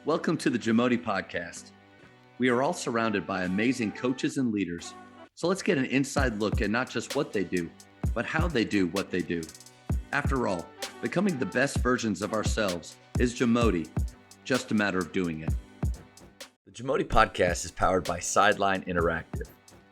Welcome to the JAMODI podcast. We are all surrounded by amazing coaches and leaders. So let's get an inside look at not just what they do, but how they do what they do. After all, becoming the best versions of ourselves is JAMODI, just a matter of doing it. The JAMODI podcast is powered by Sideline Interactive.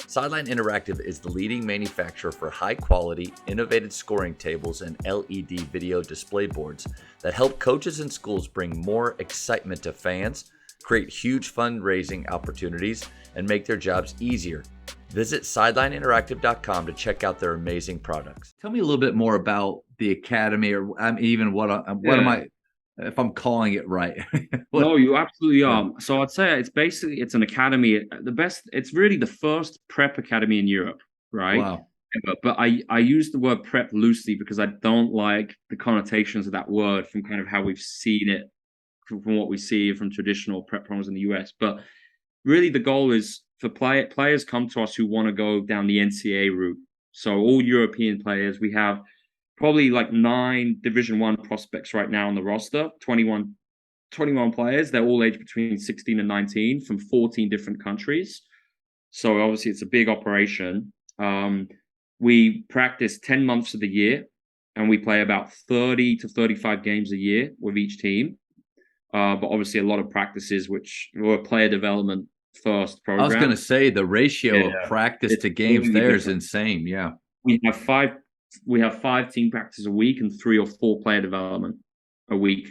Sideline Interactive is the leading manufacturer for high-quality, innovative scoring tables and LED video display boards that help coaches and schools bring more excitement to fans, create huge fundraising opportunities, and make their jobs easier. Visit sidelineinteractive.com to check out their amazing products. Tell me a little bit more about the academy, or even what am I, if I'm calling it right? No, you absolutely are. So I'd say it's an academy. It's really the first prep academy in Europe, right? Wow. But I use the word prep loosely because I don't like the connotations of that word from kind of how we've seen it from what we see from traditional prep programs in the US. But really the goal is for players come to us who want to go down the NCAA route. So all European players, we have probably like 9 Division 1 prospects right now on the roster, 21 players. They're all aged between 16 and 19 from 14 different countries. So obviously it's a big operation. We practice 10 months of the year and we play about 30 to 35 games a year with each team. But obviously a lot of practices, which were player development first program. I was going to say the ratio of practice to games there is insane. Yeah. We have five team practices a week and 3 or 4 player development a week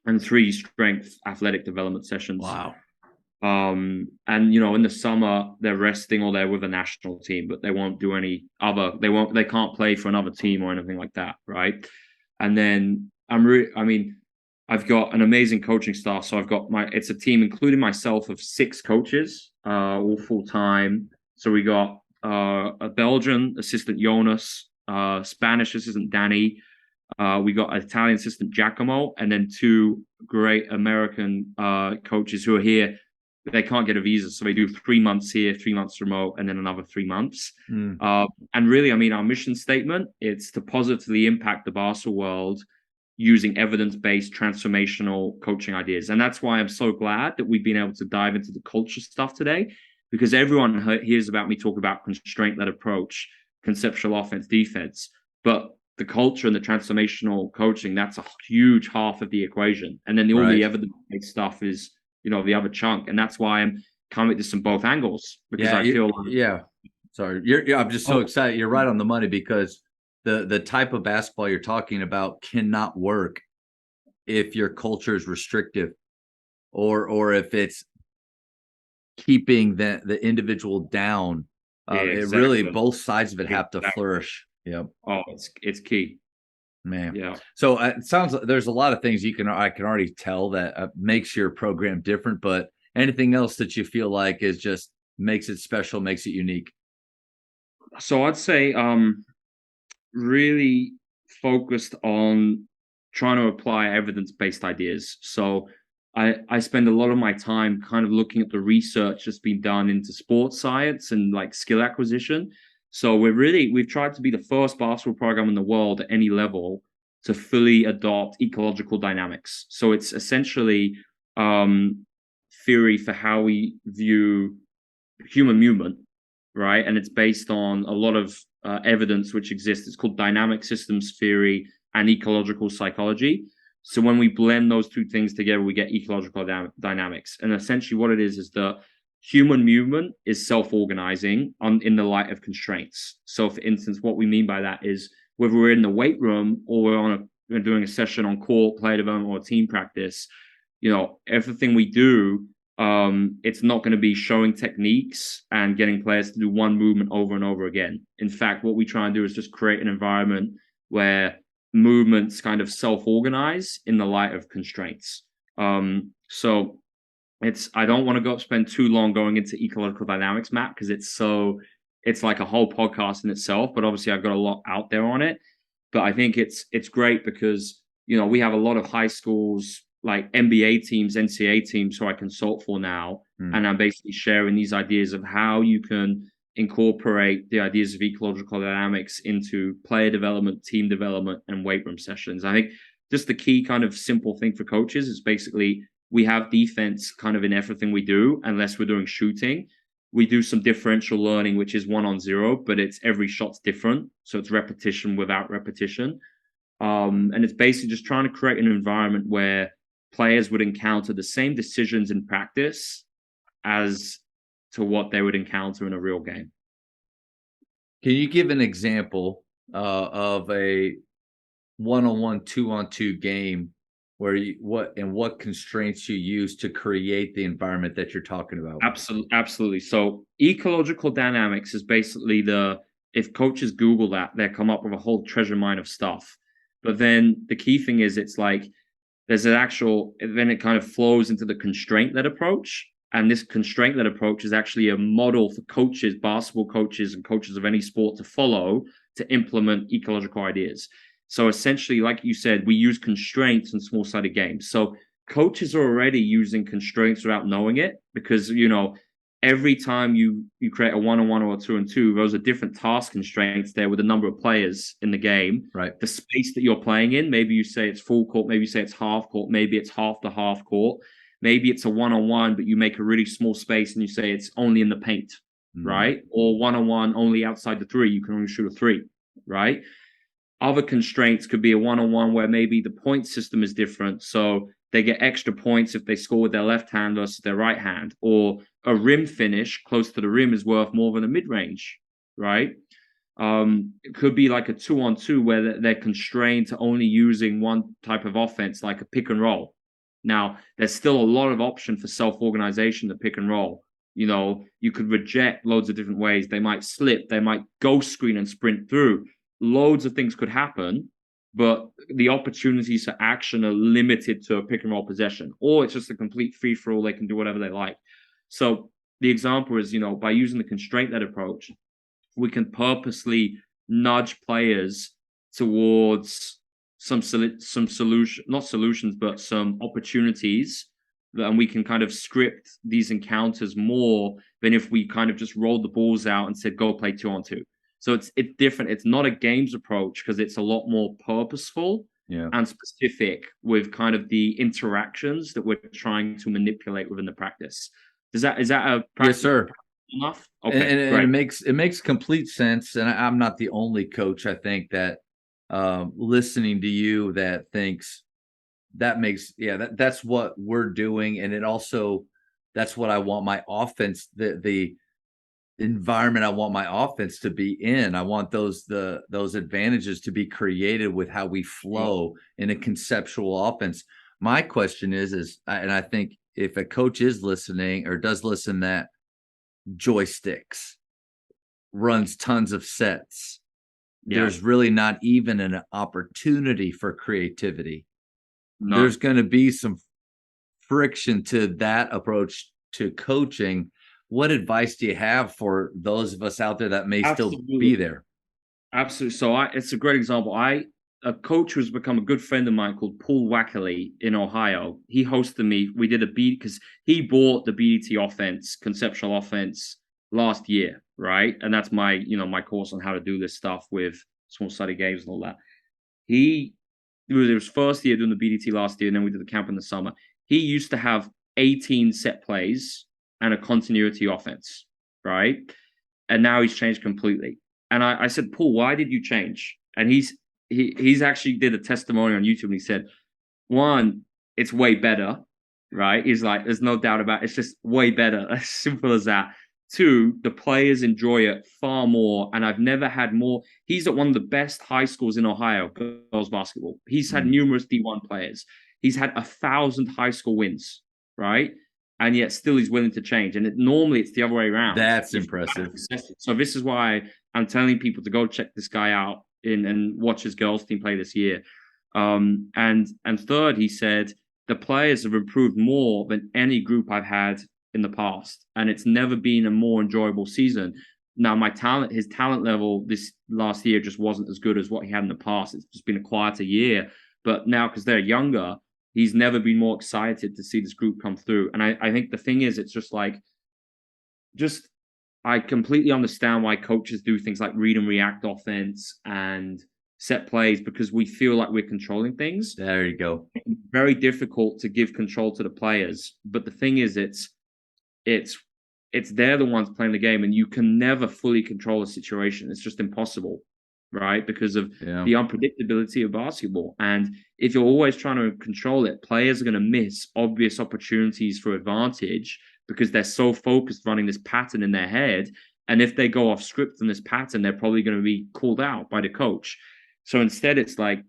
and 3 strength athletic development sessions. Wow. And in the summer they're resting or they're with a national team, but they won't do they can't play for another team or anything like that, right? And then I've got an amazing coaching staff. So it's a team including myself of 6 coaches, all full time. So we got a Belgian assistant, Jonas, Spanish assistant, Danny. We got an Italian assistant, Giacomo, and then 2 great American coaches who are here. They can't get a visa, so they do 3 months here, 3 months remote, and then another 3 months. And really, our mission statement, it's to positively impact the basketball world using evidence-based transformational coaching ideas. And that's why I'm so glad that we've been able to dive into the culture stuff today, because everyone hears about me talk about constraint-led approach, conceptual offense, defense, but the culture and the transformational coaching, that's a huge half of the equation. And then all the evidence-based stuff is, the other chunk. And that's why I'm coming at this from both angles, because I feel like... Sorry. I'm just so excited. You're right on the money, because the type of basketball you're talking about cannot work if your culture is restrictive or if it's keeping the individual down. It really, both sides of it have to flourish. Yep. Oh, it's key, man. Yeah. So it sounds like there's a lot of things I can already tell that makes your program different, but anything else that you feel like is just makes it special, makes it unique? So I'd say really focused on trying to apply evidence-based ideas. So I spend a lot of my time kind of looking at the research that's been done into sports science and like skill acquisition. So we've tried to be the first basketball program in the world at any level to fully adopt ecological dynamics. So it's essentially theory for how we view human movement, right? And it's based on a lot of evidence which exists. It's called dynamic systems theory and ecological psychology. So when we blend those 2 things together, we get ecological dynamics. And essentially what it is that human movement is self-organizing in the light of constraints. So for instance, what we mean by that is whether we're in the weight room or we're doing a session on court, player development, or team practice, everything we do, it's not going to be showing techniques and getting players to do one movement over and over again. In fact, what we try and do is just create an environment where movements kind of self-organize in the light of constraints. So I don't want to spend too long going into ecological dynamics, Matt, because it's like a whole podcast in itself, but obviously I've got a lot out there on it. But I think it's great because, we have a lot of high schools, like NBA teams, NCAA teams who I consult for now. And I'm basically sharing these ideas of how you can incorporate the ideas of ecological dynamics into player development, team development, and weight room sessions. I think just the key kind of simple thing for coaches is basically we have defense kind of in everything we do, unless we're doing shooting. We do some differential learning, which is 1-on-0, but it's every shot's different. So it's repetition without repetition. And it's basically just trying to create an environment where players would encounter the same decisions in practice as to what they would encounter in a real game. Can you give an example of a 1-on-1, 2-on-2 game where what constraints you use to create the environment that you're talking about? Absolutely. So ecological dynamics is basically if coaches Google that, they come up with a whole treasure mine of stuff. But then the key thing is it's like there's then it kind of flows into the constraint-led approach. And this constraint-led approach is actually a model for coaches, basketball coaches and coaches of any sport to follow to implement ecological ideas. So essentially, like you said, we use constraints in small-sided games. So coaches are already using constraints without knowing it because, every time you create a 1-on-1 or a 2-on-2, those are different task constraints there with the number of players in the game. Right. The space that you're playing in, maybe you say it's full court, maybe you say it's half court, maybe it's half the half court. Maybe it's a 1-on-1, but you make a really small space and you say it's only in the paint, right? Or 1-on-1 only outside the 3. You can only shoot a 3, right? Other constraints could be a 1-on-1 where maybe the point system is different. So they get extra points if they score with their left hand versus their right hand. Or a rim finish close to the rim is worth more than a mid-range, right? It could be like a 2-on-2 where they're constrained to only using one type of offense, like a pick and roll. Now, there's still a lot of option for self-organization to pick and roll. You could reject loads of different ways. They might slip. They might ghost screen and sprint through. Loads of things could happen, but the opportunities for action are limited to a pick and roll possession, or it's just a complete free-for-all. They can do whatever they like. So the example is, by using the constraint-led approach, we can purposely nudge players towards some solution, not solutions, but some opportunities, and we can kind of script these encounters more than if we kind of just rolled the balls out and said, go play 2-on-2. So it's different. It's not a games approach because it's a lot more purposeful and specific with kind of the interactions that we're trying to manipulate within the practice. Is that a practice? Yes, sir. Enough? Okay, and it makes complete sense. And I'm not the only coach, I think, that listening to you that thinks that's what we're doing. And it also, that's what I want my offense, the environment I want my offense to be in. I want those advantages to be created with how we flow in a conceptual offense. My question is, and I think if a coach is listening or does listen, that joysticks, runs tons of sets, there's really not even an opportunity for creativity. No. There's going to be some friction to that approach to coaching. What advice do you have for those of us out there that may still be there? Absolutely. So it's a great example. A coach who's become a good friend of mine called Paul Wackerly in Ohio. He hosted me. We did because he bought the BDT offense, conceptual offense, last year, right? And that's my course on how to do this stuff with small-sided games and all that. It was his first year doing the BDT last year, and then we did the camp in the summer. He used to have 18 set plays and a continuity offense, right? And now he's changed completely. And I said, Paul, why did you change? And he's actually did a testimony on YouTube, and he said, one, it's way better, right? He's like, there's no doubt about it. It's just way better. As simple as that. Two, the players enjoy it far more. And I've never had more. He's at one of the best high schools in Ohio, girls basketball. He's had numerous D1 players. He's had 1,000 high school wins, right? And yet still he's willing to change. And normally it's the other way around. That's impressive. So this is why I'm telling people to go check this guy out and watch his girls team play this year. And third, he said, the players have improved more than any group I've had in the past. And it's never been a more enjoyable season. Now, his talent level this last year just wasn't as good as what he had in the past. It's just been a quieter year. But now, because they're younger, he's never been more excited to see this group come through. And I think the thing is, it's just like, I completely understand why coaches do things like read and react offense and set plays because we feel like we're controlling things. There you go. It's very difficult to give control to the players. But the thing is, it's they're the ones playing the game, and you can never fully control a situation. It's just impossible, right? Because of the unpredictability of basketball. And if you're always trying to control it, players are going to miss obvious opportunities for advantage because they're so focused running this pattern in their head. And if they go off script from this pattern, they're probably going to be called out by the coach. So instead, it's like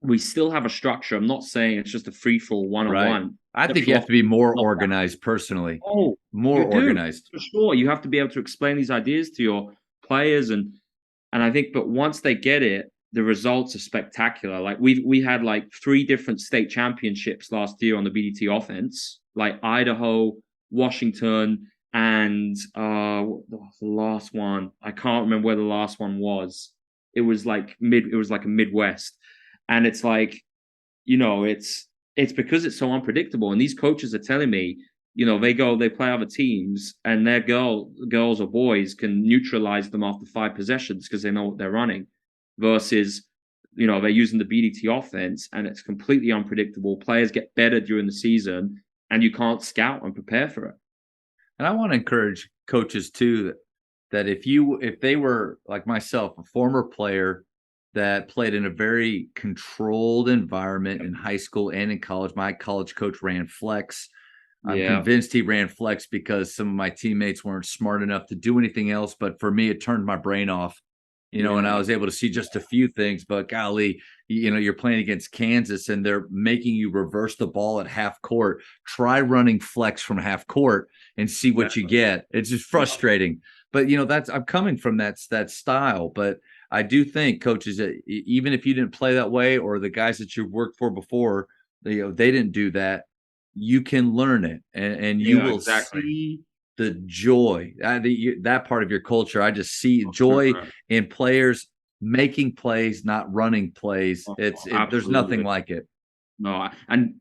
we still have a structure. I'm not saying it's just a free-for-all one-on-one. I think you have to be more organized personally. Oh, more organized. For sure. You have to be able to explain these ideas to your players. And I think, but once they get it, the results are spectacular. Like we had like 3 different state championships last year on the BDT offense, like Idaho, Washington, and the last one. I can't remember where the last one was. It was like a Midwest. And it's like, it's because it's so unpredictable. And these coaches are telling me, they play other teams and their girls or boys can neutralize them after 5 possessions because they know what they're running versus, they're using the BDT offense and it's completely unpredictable. Players get better during the season and you can't scout and prepare for it. And I want to encourage coaches too, that if they were like myself, a former player that played in a very controlled environment in high school and in college. My college coach ran flex. I'm convinced he ran flex because some of my teammates weren't smart enough to do anything else. But for me, it turned my brain off, and I was able to see just a few things. But golly, you're playing against Kansas and they're making you reverse the ball at half court. Try running flex from half court and see what you get. It's just frustrating. But, I'm coming from that style. But I do think coaches, even if you didn't play that way or the guys that you've worked for before, they didn't do that, you can learn it and you will see the joy. That part of your culture, I just see joy in players making plays, not running plays. There's nothing like it. No, and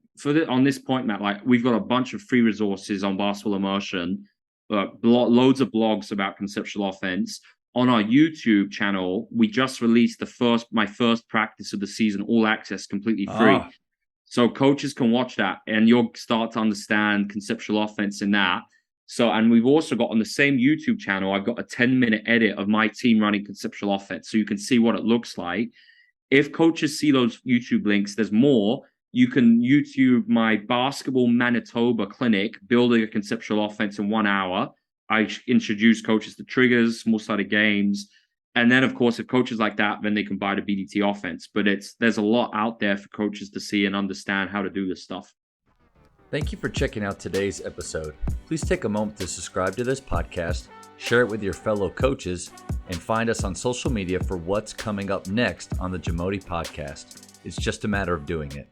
on this point, Matt, like we've got a bunch of free resources on Basketball Immersion, loads of blogs about conceptual offense. On our YouTube channel, we just released my first practice of the season, all access, completely free. So coaches can watch that and you'll start to understand conceptual offense in that. So, and we've also got on the same YouTube channel, I've got a 10-minute edit of my team running conceptual offense. So you can see what it looks like. If coaches see those YouTube links, there's more. You can YouTube my Basketball Manitoba clinic, building a conceptual offense in 1 hour. I introduce coaches to triggers, small-sided games. And then, of course, if coaches like that, then they can buy the BDT offense. But there's a lot out there for coaches to see and understand how to do this stuff. Thank you for checking out today's episode. Please take a moment to subscribe to this podcast, share it with your fellow coaches, and find us on social media for what's coming up next on the JAMODI podcast. It's just a matter of doing it.